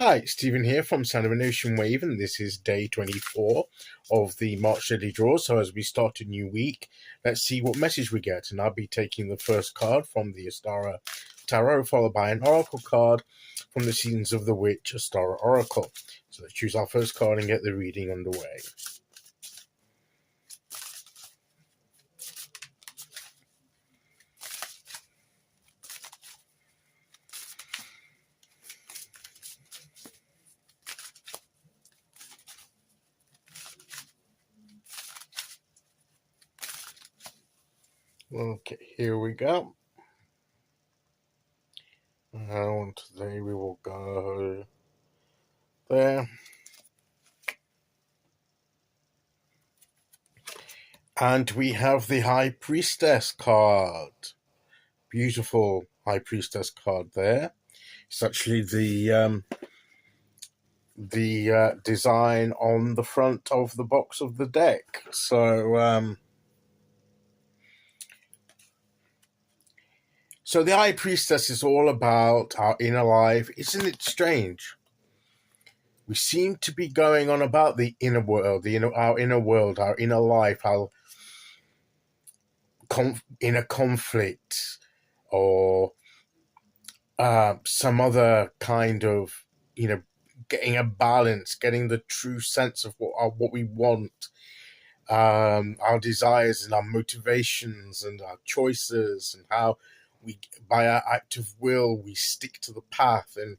Hi, Stephen here from Sound of an Ocean Wave, and this is day 24 of the March Daily Draw. So as we start a new week, let's see what message we get. And I'll be taking the first card from the Ostara Tarot, followed by an Oracle card from the Seasons of the Witch Ostara Oracle. So let's choose our first card and get the reading underway. Okay, here we go. And today we will go there. And we have the High Priestess card. Beautiful High Priestess card there. It's actually the design on the front of the box of the deck. So so the High Priestess is all about our inner life. Isn't it strange? We seem to be going on about the inner world, our inner world, our inner life, our inner conflict, or some other kind of, getting a balance, getting the true sense of what we want, our desires and our motivations and our choices, and how we, by our act of will, we stick to the path and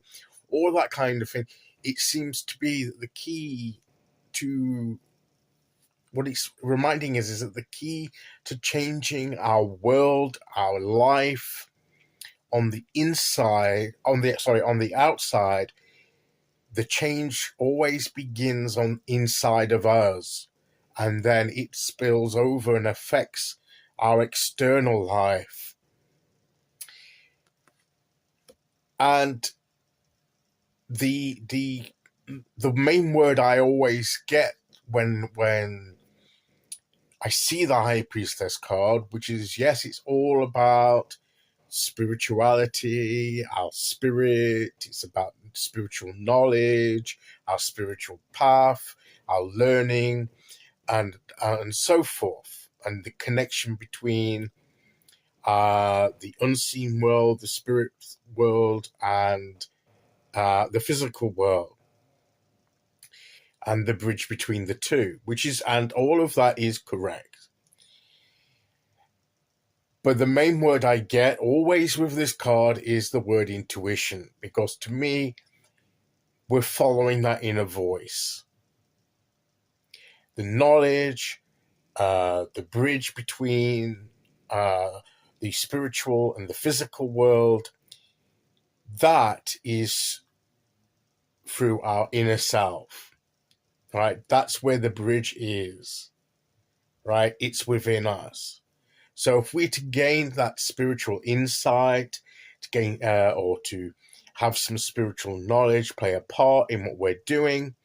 all that kind of thing. It seems to be that the key to what it's reminding us is that the key to changing our world, our life, on the outside, the change always begins on inside of us, and then it spills over and affects our external life. And the main word I always get when I see the High Priestess card, which is, yes, it's all about spirituality, our spirit, it's about spiritual knowledge, our spiritual path, our learning, and so forth, and the connection between the unseen world, the spirit world, and the physical world, and the bridge between the two, and all of that is correct. But the main word I get always with this card is the word intuition, because to me, we're following that inner voice. The knowledge, the bridge between the spiritual and the physical world, that is through our inner self, right? That's where the bridge is, right? It's within us. So if we're to gain that spiritual insight, to gain or to have some spiritual knowledge play a part in what we're doing,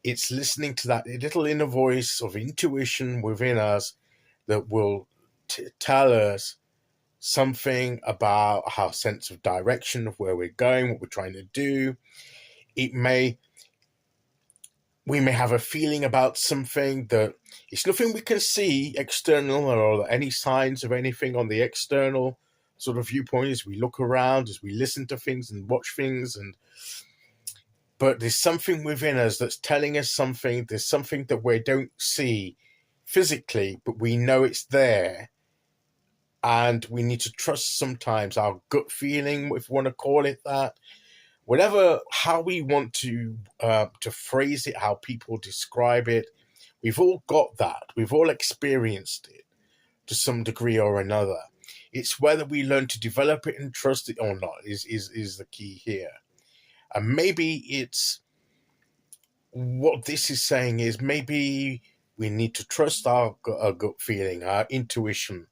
it's listening to that little inner voice of intuition within us that will tell us something about our sense of direction, of where we're going, what we're trying to do. We may have a feeling about something that it's nothing we can see external, or any signs of anything on the external sort of viewpoint as we look around, as we listen to things and watch things. But there's something within us that's telling us something. There's something that we don't see physically, but we know it's there. And we need to trust sometimes our gut feeling, if we want to call it that. Whatever, how we want to phrase it, how people describe it, we've all got that. We've all experienced it to some degree or another. It's whether we learn to develop it and trust it or not is the key here. And maybe it's what this is saying is maybe we need to trust our gut feeling, our intuition,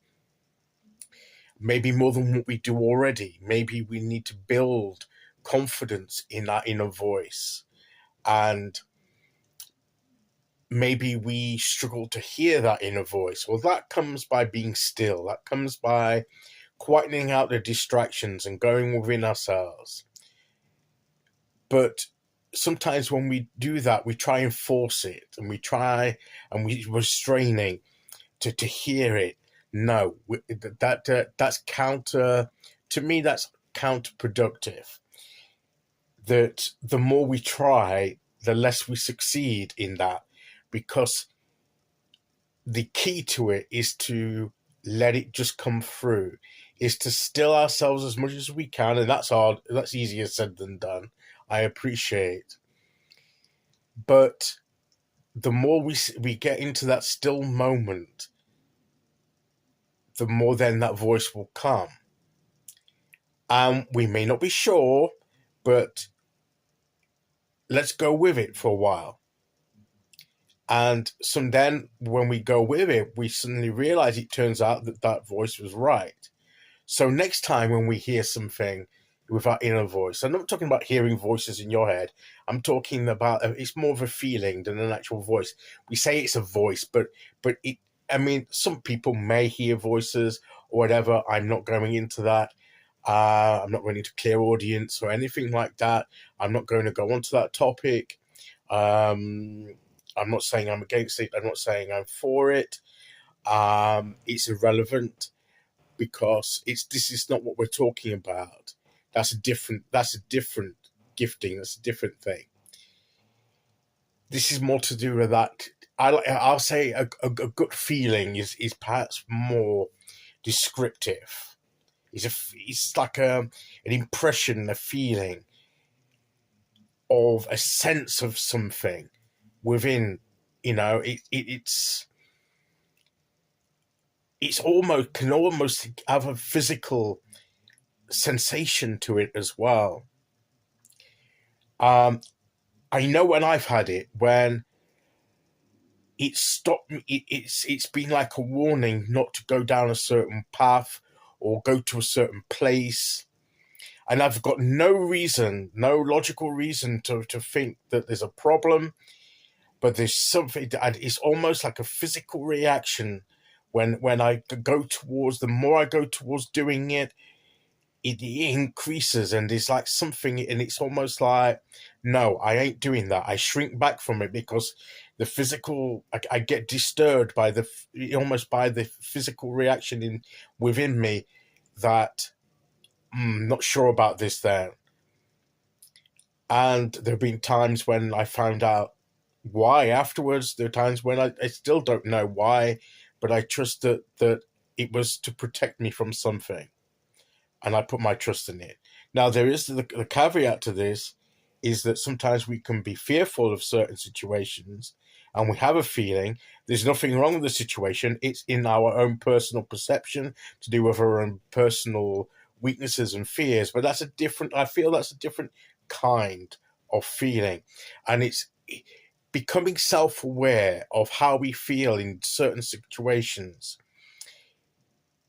maybe more than what we do already. Maybe we need to build confidence in that inner voice, and maybe we struggle to hear that inner voice. Well, that comes by being still. That comes by quietening out the distractions and going within ourselves. But sometimes when we do that, we try and force it, and we're straining to hear it. No, that's counter. To me, that's counterproductive. That the more we try, the less we succeed in that, because the key to it is to let it just come through, is to still ourselves as much as we can, and that's hard. That's easier said than done. I appreciate, but the more we get into that still moment, the more then that voice will come. We may not be sure, but let's go with it for a while. And then when we go with it, we suddenly realize it turns out that voice was right. So next time when we hear something with our inner voice, I'm not talking about hearing voices in your head. I'm talking about, it's more of a feeling than an actual voice. We say it's a voice, but it, I mean, some people may hear voices or whatever. I'm not going into that. I'm not going into clairaudience or anything like that. I'm not going to go onto that topic. I'm not saying I'm against it. I'm not saying I'm for it. It's irrelevant, because this is not what we're talking about. That's a different gifting. That's a different thing. This is more to do with that. I'll say a gut feeling is perhaps more descriptive. It's like an impression, a feeling of a sense of something within. It's almost, can almost have a physical sensation to it as well. I know when I've had it, when it stopped me, it's been like a warning not to go down a certain path or go to a certain place. And I've got no reason, no logical reason to think that there's a problem, but there's something, and it's almost like a physical reaction when I go towards, the more I go towards doing it, it increases, and it's like something, and it's almost like, no, I ain't doing that. I shrink back from it because the physical, I get disturbed by almost by the physical reaction within me that not sure about this there. And there have been times when I found out why afterwards. There are times when I still don't know why, but I trust that it was to protect me from something, and I put my trust in it. Now, there is the caveat to this, is that sometimes we can be fearful of certain situations, and we have a feeling there's nothing wrong with the situation. It's in our own personal perception, to do with our own personal weaknesses and fears. But I feel that's a different kind of feeling. And it's becoming self-aware of how we feel in certain situations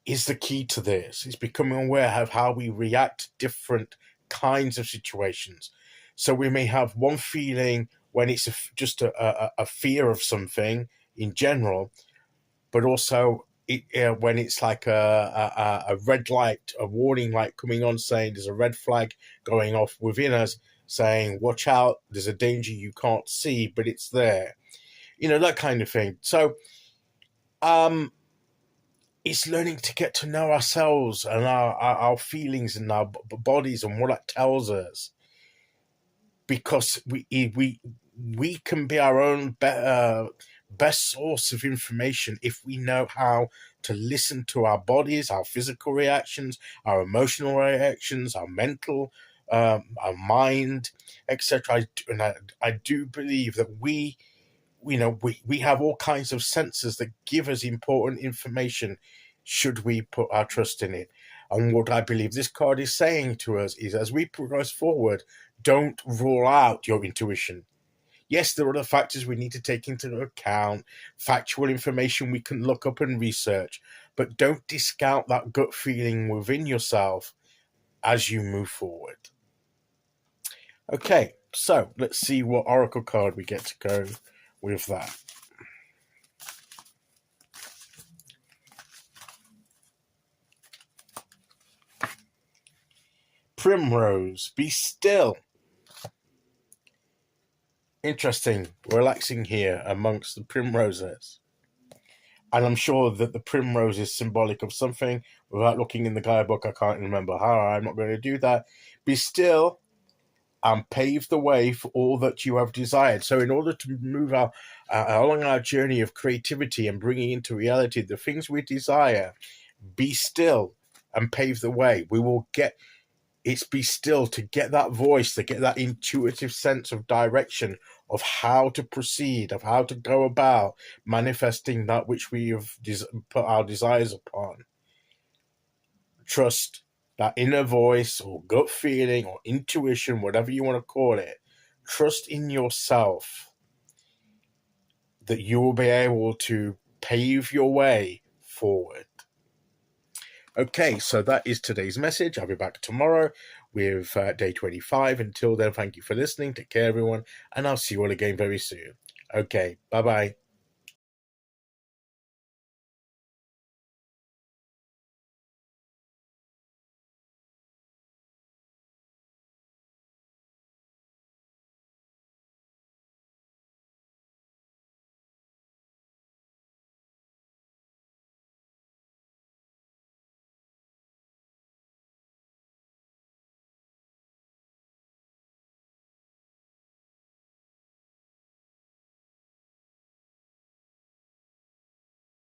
is the key to this. It's becoming aware of how we react to different kinds of situations. So we may have one feeling when it's just a fear of something in general, but also when it's like a red light, a warning light coming on, saying there's a red flag going off within us, saying, watch out, there's a danger you can't see, but it's there. That kind of thing. So it's learning to get to know ourselves and our feelings and our bodies and what that tells us, because we can be our own best source of information if we know how to listen to our bodies, our physical reactions, our emotional reactions, our mental, our mind, etc. And I do believe that we have all kinds of senses that give us important information should we put our trust in it. And what I believe this card is saying to us is, as we progress forward, don't rule out your intuition. Yes, there are other factors we need to take into account, factual information we can look up and research, but don't discount that gut feeling within yourself as you move forward. Okay, so let's see what oracle card we get to go with that. Primrose, be still. Interesting, relaxing here amongst the primroses. And I'm sure that the primrose is symbolic of something. Without looking in the guidebook, I can't remember how. I'm not going to do that. Be still and pave the way for all that you have desired. So in order to move along our journey of creativity and bringing into reality the things we desire, be still and pave the way. We will get it's be still to get that voice, to get that intuitive sense of direction of how to proceed, of how to go about manifesting that which we have put our desires upon. Trust that inner voice or gut feeling or intuition, whatever you want to call it. Trust in yourself that you will be able to pave your way forward. Okay, so that is today's message. I'll be back tomorrow with day 25. Until then, thank you for listening. Take care, everyone, and I'll see you all again very soon. Okay, bye-bye.